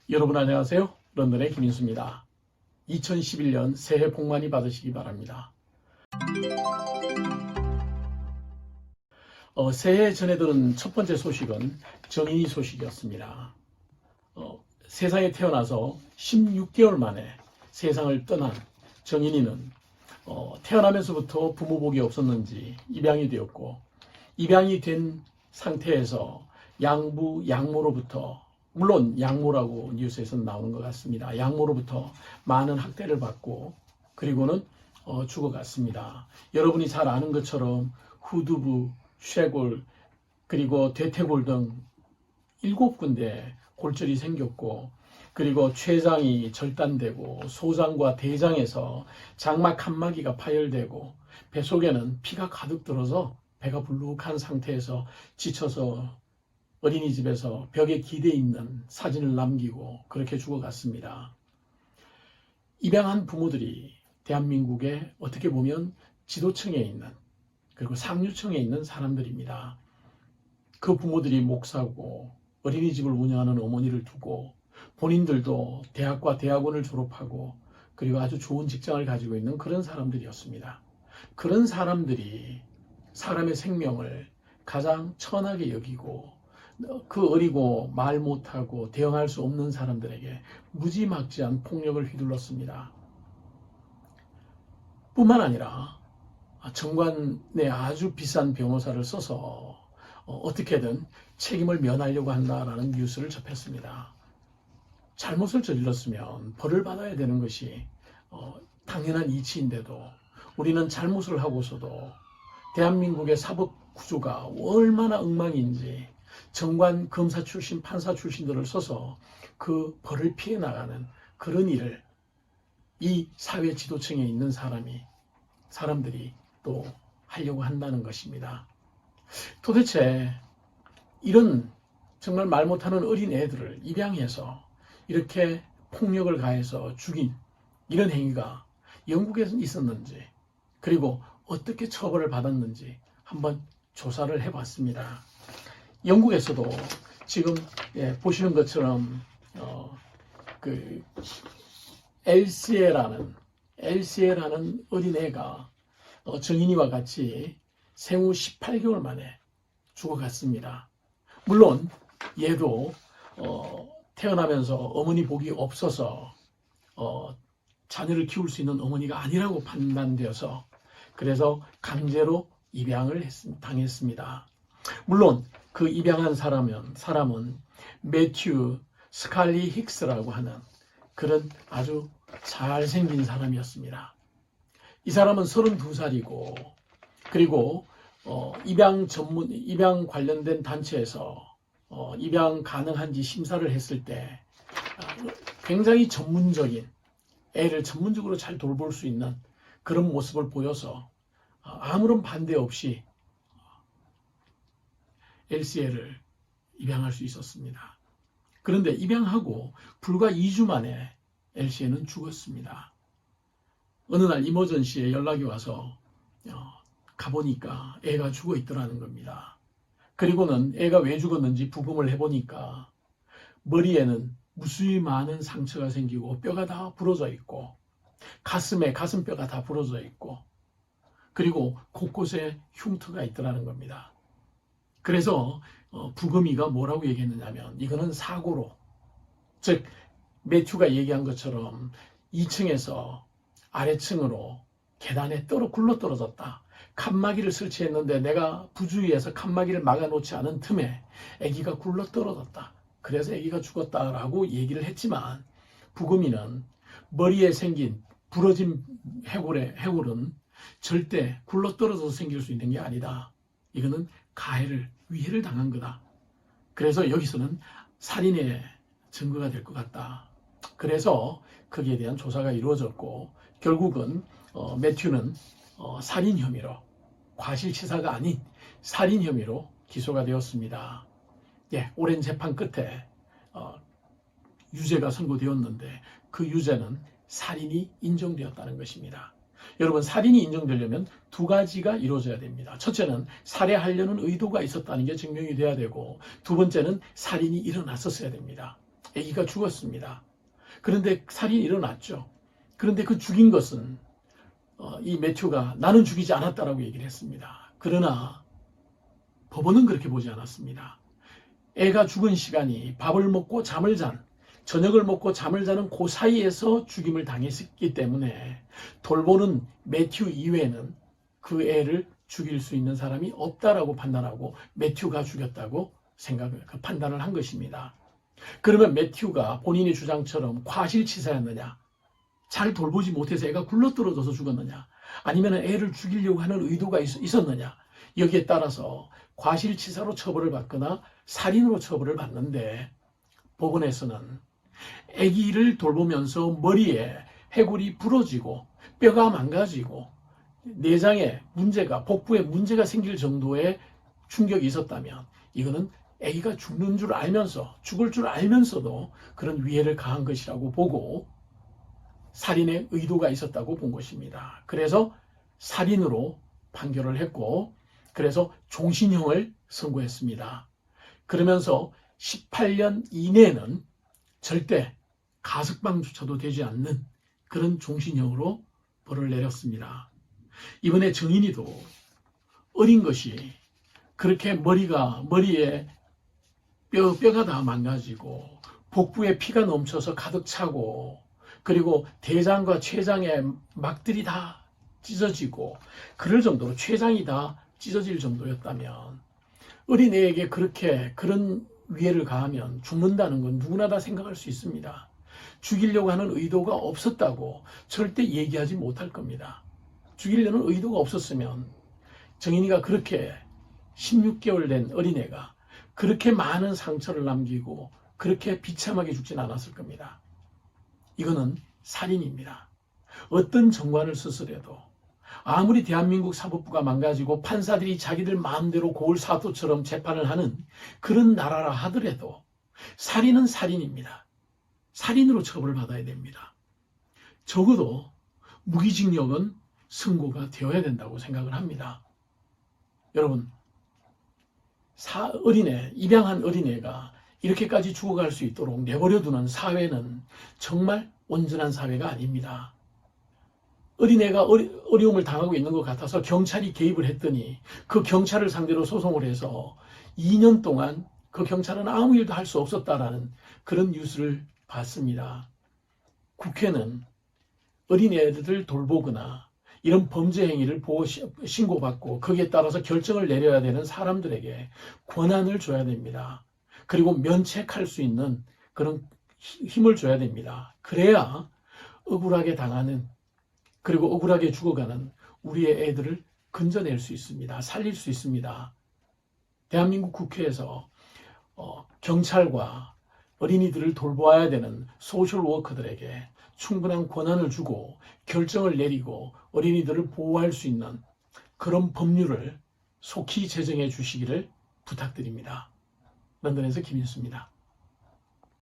여러분 안녕하세요. 런던의 김인수입니다. 2011년 새해 복 많이 받으시기 바랍니다. 새해 전에 들은 첫 번째 소식은 정인이 소식이었습니다. 세상에 태어나서 16개월 만에 세상을 떠난 정인이는 태어나면서부터 부모복이 없었는지 입양이 되었고, 입양이 된 상태에서 양부, 양모로부터, 물론 양모라고 뉴스에서 나오는 것 같습니다. 양모로부터 많은 학대를 받고 그리고는 죽어갔습니다. 여러분이 잘 아는 것처럼 후두부, 쇄골, 그리고 대퇴골 등 7군데 골절이 생겼고, 그리고 췌장이 절단되고 소장과 대장에서 장막 칸막이가 파열되고 배 속에는 피가 가득 들어서 배가 불룩한 상태에서 지쳐서 어린이집에서 벽에 기대 있는 사진을 남기고 그렇게 죽어갔습니다. 입양한 부모들이 대한민국에 어떻게 보면 지도층에 있는, 그리고 상류층에 있는 사람들입니다. 그 부모들이 목사고 어린이집을 운영하는 어머니를 두고 본인들도 대학과 대학원을 졸업하고 그리고 아주 좋은 직장을 가지고 있는 그런 사람들이었습니다. 그런 사람들이 사람의 생명을 가장 천하게 여기고 그 어리고 말 못하고 대응할 수 없는 사람들에게 무지막지한 폭력을 휘둘렀습니다. 뿐만 아니라 정관에 아주 비싼 변호사를 써서 어떻게든 책임을 면하려고 한다라는 뉴스를 접했습니다. 잘못을 저질렀으면 벌을 받아야 되는 것이 당연한 이치인데도 우리는 잘못을 하고서도 대한민국의 사법 구조가 얼마나 엉망인지 정관, 검사 출신, 판사 출신들을 써서 그 벌을 피해 나가는 그런 일을 이 사회 지도층에 있는 사람들이 또 하려고 한다는 것입니다. 도대체 이런 정말 말 못하는 어린 애들을 입양해서 이렇게 폭력을 가해서 죽인 이런 행위가 영국에서 있었는지, 그리고 어떻게 처벌을 받았는지 한번 조사를 해봤습니다. 영국에서도 지금 보시는 것처럼 그 엘시에라는 어린애가 정인이와 같이 생후 18개월 만에 죽어갔습니다. 물론 얘도 태어나면서 어머니 복이 없어서 자녀를 키울 수 있는 어머니가 아니라고 판단되어서 그래서 강제로 입양을 당했습니다. 물론 그 입양한 사람은 매튜 스칼리 힉스라고 하는 그런 아주 잘생긴 사람이었습니다. 이 사람은 32살이고 그리고 입양 관련된 단체에서 입양 가능한지 심사를 했을 때 굉장히 전문적인, 애를 전문적으로 잘 돌볼 수 있는 그런 모습을 보여서 아무런 반대 없이 LCL을 입양할 수 있었습니다. 그런데 입양하고 불과 2주 만에 LCL은 죽었습니다. 어느 날 이머전시에 연락이 와서 가보니까 애가 죽어 있더라는 겁니다. 그리고는 애가 왜 죽었는지 부검을 해보니까 머리에는 무수히 많은 상처가 생기고 뼈가 다 부러져 있고 가슴에 가슴뼈가 다 부러져 있고 그리고 곳곳에 흉터가 있더라는 겁니다. 그래서 부검의가 뭐라고 얘기했느냐면 이거는 사고로, 즉 매튜가 얘기한 것처럼 2층에서 아래층으로 계단에 굴러 떨어졌다. 칸막이를 설치했는데 내가 부주의해서 칸막이를 막아놓지 않은 틈에 아기가 굴러 떨어졌다. 그래서 아기가 죽었다라고 얘기를 했지만 부검의는 머리에 생긴 부러진 해골은 절대 굴러 떨어져서 생길 수 있는 게 아니다. 이거는 위해를 당한 거다. 그래서 여기서는 살인의 증거가 될 것 같다. 그래서 거기에 대한 조사가 이루어졌고 결국은 매튜는 살인 혐의로, 과실치사가 아닌 살인 혐의로 기소가 되었습니다. 오랜 재판 끝에 유죄가 선고되었는데 그 유죄는 살인이 인정되었다는 것입니다. 여러분, 살인이 인정되려면 두 가지가 이루어져야 됩니다. 첫째는 살해하려는 의도가 있었다는 게 증명이 돼야 되고 두 번째는 살인이 일어났었어야 됩니다. 아기가 죽었습니다. 그런데 살인이 일어났죠. 그런데 그 죽인 것은 이 매튜가 나는 죽이지 않았다라고 얘기를 했습니다. 그러나 법원은 그렇게 보지 않았습니다. 애가 죽은 시간이 밥을 먹고 잠을 잔, 저녁을 먹고 잠을 자는 그 사이에서 죽임을 당했기 때문에 돌보는 매튜 이외에는 그 애를 죽일 수 있는 사람이 없다라고 판단하고 매튜가 죽였다고 판단을 한 것입니다. 그러면 매튜가 본인의 주장처럼 과실치사였느냐? 잘 돌보지 못해서 애가 굴러떨어져서 죽었느냐? 아니면 애를 죽이려고 하는 의도가 있었느냐? 여기에 따라서 과실치사로 처벌을 받거나 살인으로 처벌을 받는데 법원에서는 아기를 돌보면서 머리에 해골이 부러지고 뼈가 망가지고 내장에 문제가, 복부에 문제가 생길 정도의 충격이 있었다면 이거는 아기가 죽는 줄 알면서, 죽을 줄 알면서도 그런 위해를 가한 것이라고 보고 살인의 의도가 있었다고 본 것입니다. 그래서 살인으로 판결을 했고, 그래서 종신형을 선고했습니다. 그러면서 18년 이내에는 절대 가석방조차도 되지 않는 그런 종신형으로 벌을 내렸습니다. 이번에 정인이도 어린 것이 그렇게 머리에 뼈가 다 망가지고 복부에 피가 넘쳐서 가득 차고 그리고 대장과 췌장에 막들이 다 찢어지고 그럴 정도로 췌장이 다 찢어질 정도였다면 어린애에게 그런 위해를 가하면 죽는다는 건 누구나 다 생각할 수 있습니다. 죽이려고 하는 의도가 없었다고 절대 얘기하지 못할 겁니다. 죽이려는 의도가 없었으면 정인이가 그렇게 16개월 된 어린애가 그렇게 많은 상처를 남기고 그렇게 비참하게 죽진 않았을 겁니다. 이거는 살인입니다. 어떤 정관을 쓰더라도 아무리 대한민국 사법부가 망가지고 판사들이 자기들 마음대로 고을사토처럼 재판을 하는 그런 나라라 하더라도 살인은 살인입니다. 살인으로 처벌을 받아야 됩니다. 적어도 무기징역은 선고가 되어야 된다고 생각을 합니다. 여러분, 입양한 어린애가 이렇게까지 죽어갈 수 있도록 내버려두는 사회는 정말 온전한 사회가 아닙니다. 어린애가 어려움을 당하고 있는 것 같아서 경찰이 개입을 했더니 그 경찰을 상대로 소송을 해서 2년 동안 그 경찰은 아무 일도 할 수 없었다라는 그런 뉴스를 봤습니다. 국회는 어린애들을 돌보거나 이런 범죄 행위를 신고받고 거기에 따라서 결정을 내려야 되는 사람들에게 권한을 줘야 됩니다. 그리고 면책할 수 있는 그런 힘을 줘야 됩니다. 그래야 억울하게 당하는 그리고 억울하게 죽어가는 우리의 애들을 건져낼 수 있습니다. 살릴 수 있습니다. 대한민국 국회에서 경찰과 어린이들을 돌보아야 되는 소셜워커들에게 충분한 권한을 주고 결정을 내리고 어린이들을 보호할 수 있는 그런 법률을 속히 제정해 주시기를 부탁드립니다. 런던에서 김인수입니다.